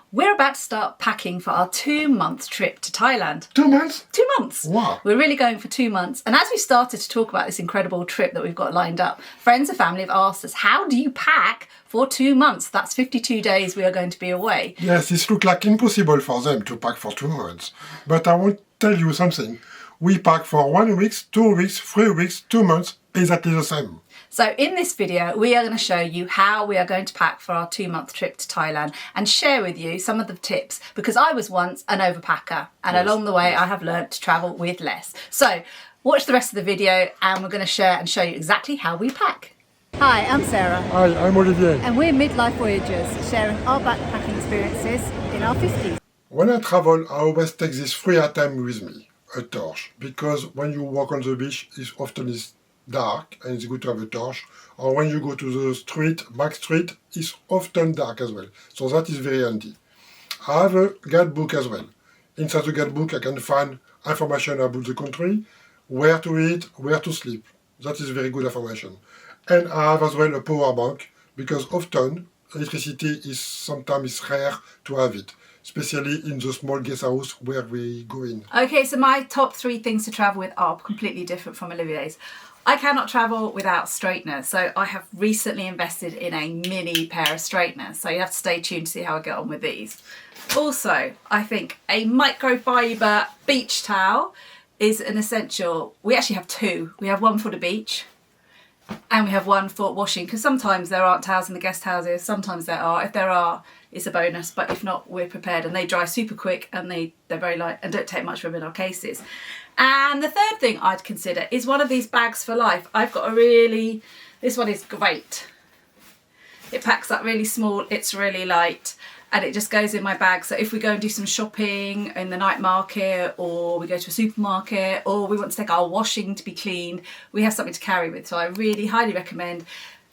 We're about to start packing for our 2-month trip to Thailand. 2 months? 2 months. Wow. We're really going for 2 months. And as we started to talk about this incredible trip that we've got lined up, friends and family have asked us, how do you pack for 2 months? That's 52 days we are going to be away. Yes, it looks like impossible for them to pack for 2 months. But I want to tell you something. We pack for 1 week, 2 weeks, 3 weeks, 2 months, exactly the same. So in this video, we are going to show you how we are going to pack for our 2-month trip to Thailand and share with you some of the tips, because I was once an overpacker and along the way I have learned to travel with less. So watch the rest of the video and we're going to share and show you exactly how we pack. Hi, I'm Sarah. Hi, I'm Olivier. And we're Midlife Voyagers, sharing our backpacking experiences in our 50s. When I travel, I always take this 3 item with me, a torch, because when you walk on the beach, it often is dark and it's good to have a torch, or when you go to the street, back street, it's often dark as well, so that is very handy. I have a guidebook as well. Inside the guidebook I can find information about the country, where to eat, where to sleep. That is very good information. And I have as well a power bank, because often electricity is sometimes rare to have it, especially in the small guest house where we go in. Okay, so my top 3 things to travel with are completely different from Olivier's. I cannot travel without straighteners, so I have recently invested in a mini pair of straighteners, so you have to stay tuned to see how I get on with these. Also, I think a microfiber beach towel is an essential. We actually have 2. We have one for the beach and we have one for washing, because sometimes there aren't towels in the guest houses, sometimes there are. If there are, it's a bonus, but if not, we're prepared, and they dry super quick and they're very light and don't take much room in our cases. And the third thing I'd consider is one of these bags for life. I've got this one is great. It packs up really small, it's really light, and it just goes in my bag. So if we go and do some shopping in the night market, or we go to a supermarket, or we want to take our washing to be cleaned, we have something to carry with. So I really highly recommend,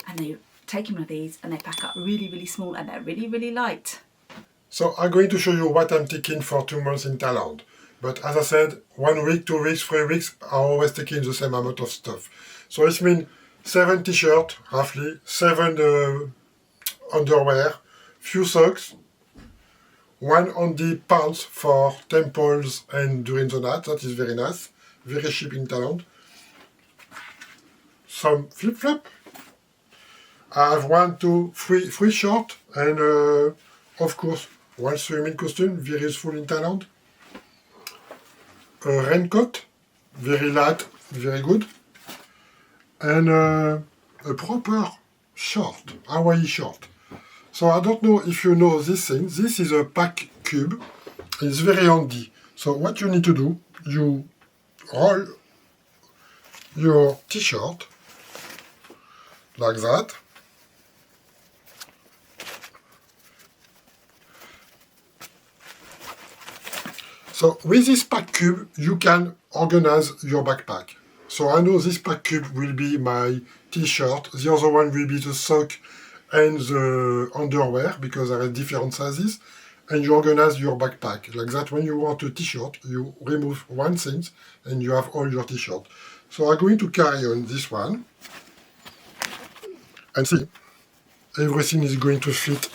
and they take one of these and they pack up really, really small and they're really, really light. So I'm going to show you what I'm taking for 2 months in Thailand. But as I said, 1 week, 2 weeks, 3 weeks, I always taking the same amount of stuff. So it means 7 t-shirts, roughly, 7 underwear, few socks, 1 on the pants for temples and during the night. That is very nice, very cheap in Thailand. Some flip-flop. I have 1, 2, 3 shorts, and of course 1 swimming costume, very useful in Thailand. A raincoat, very light, very good. And a proper short, Hawaii short. So I don't know if you know this thing. This is a pack cube. It's very handy. So what you need to do, you roll your t-shirt like that. So with this pack cube, you can organize your backpack. So I know this pack cube will be my t-shirt, the other one will be the sock and the underwear, because there are different sizes, and you organize your backpack. Like that, when you want a t-shirt, you remove one thing and you have all your t-shirt. So I'm going to carry on this one, and see, everything is going to fit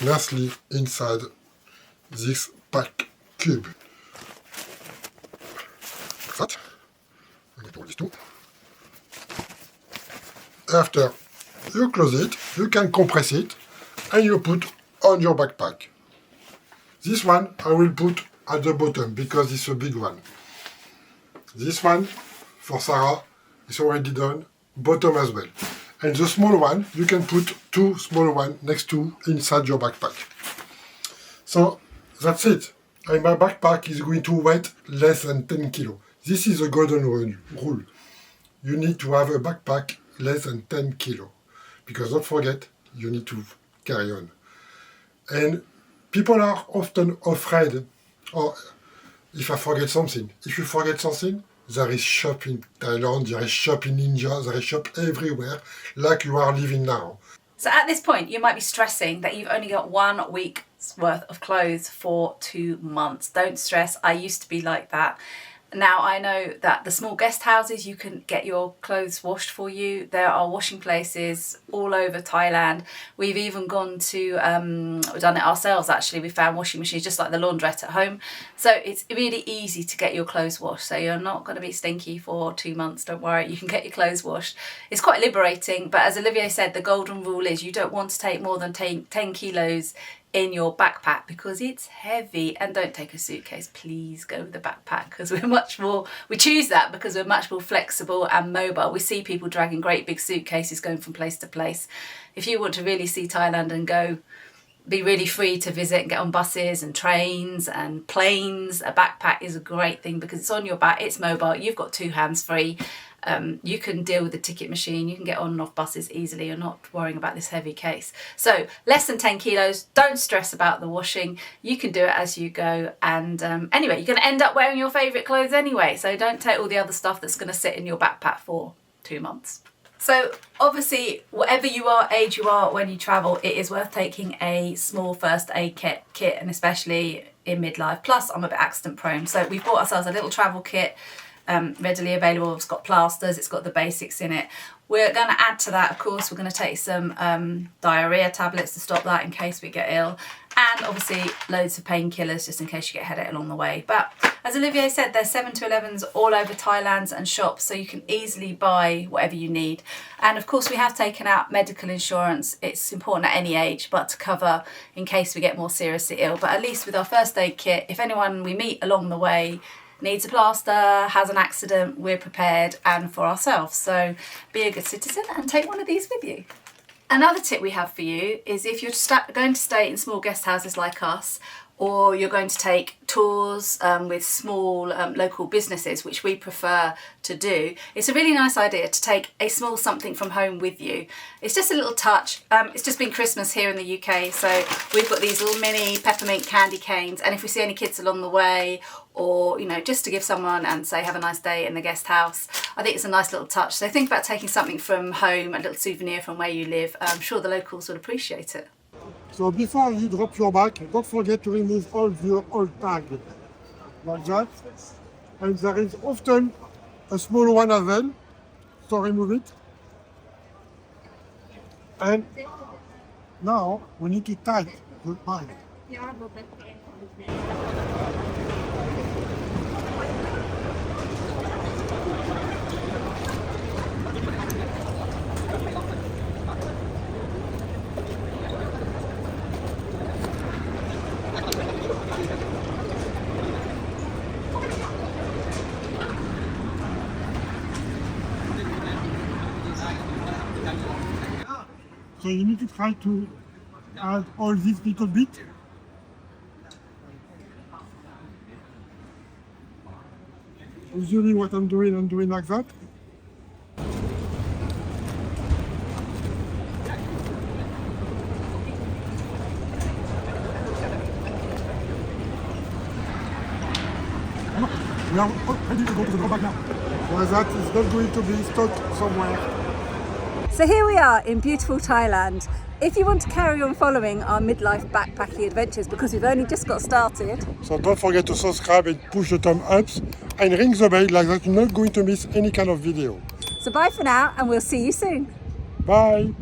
nicely inside this pack cube. That. I get all these 2. After you close it, you can compress it and you put on your backpack. This one I will put at the bottom because it's a big one. This one for Sarah is already done, bottom as well. And the small one, you can put 2 small ones next to inside your backpack. So that's it. And my backpack is going to weigh less than 10 kilos. This is a golden rule. You need to have a backpack less than 10 kilos. Because don't forget, you need to carry on. And people are often afraid, oh, if I forget something. If you forget something, there is shop in Thailand, there is shop in India, there is shop everywhere, like you are living now. So at this point, you might be stressing that you've only got 1 week's worth of clothes for 2 months. Don't stress, I used to be like that. Now, I know that the small guest houses, you can get your clothes washed for you. There are washing places all over Thailand. We've even gone to, we've done it ourselves actually. We found washing machines just like the laundrette at home. So it's really easy to get your clothes washed. So you're not going to be stinky for 2 months, don't worry. You can get your clothes washed. It's quite liberating, but as Olivier said, the golden rule is you don't want to take more than 10 kilos in your backpack because it's heavy. And don't take a suitcase, please go with the backpack, because we choose that because we're much more flexible and mobile. We see people dragging great big suitcases going from place to place. If you want to really see Thailand and be really free to visit and get on buses and trains and planes, a backpack is a great thing because it's on your back, it's mobile, you've got 2 hands free. You can deal with the ticket machine, you can get on and off buses easily, you're not worrying about this heavy case. So less than 10 kilos, don't stress about the washing, you can do it as you go. And anyway, you're going to end up wearing your favourite clothes anyway, so don't take all the other stuff that's going to sit in your backpack for 2 months. So obviously, whatever age you are when you travel, it is worth taking a small first aid kit, and especially in midlife. Plus, I'm a bit accident prone, so we've bought ourselves a little travel kit, readily available. It's got plasters, it's got the basics in it. We're going to add to that, of course, we're going to take some diarrhea tablets to stop that in case we get ill, and obviously loads of painkillers just in case you get a headache along the way. But as Olivier said, there's 7-Elevens all over Thailand and shops, so you can easily buy whatever you need. And of course we have taken out medical insurance. It's important at any age, but to cover in case we get more seriously ill. But at least with our first aid kit, if anyone we meet along the way needs a plaster, has an accident, we're prepared, and for ourselves. So be a good citizen and take one of these with you. Another tip we have for you is if you're going to stay in small guest houses like us, or you're going to take tours with small local businesses, which we prefer to do, it's a really nice idea to take a small something from home with you. It's just a little touch. It's just been Christmas here in the UK, so we've got these little mini peppermint candy canes, and if we see any kids along the way, or just to give someone and say have a nice day in the guest house, I think it's a nice little touch. So think about taking something from home, a little souvenir from where you live. I'm sure the locals would appreciate it. So before you drop your bag, don't forget to remove all your old tag, like that. And there is often a small one as well, so remove it. And now we need to tie the bag. So you need to try to add all these little bits. Usually what I'm doing like that. We are ready to go to the drawback now. Well, that is not going to be stuck somewhere. So here we are in beautiful Thailand. If you want to carry on following our midlife backpacking adventures, because we've only just got started. So don't forget to subscribe and push the thumb ups and ring the bell, like that you're not going to miss any kind of video. So bye for now, and we'll see you soon. Bye.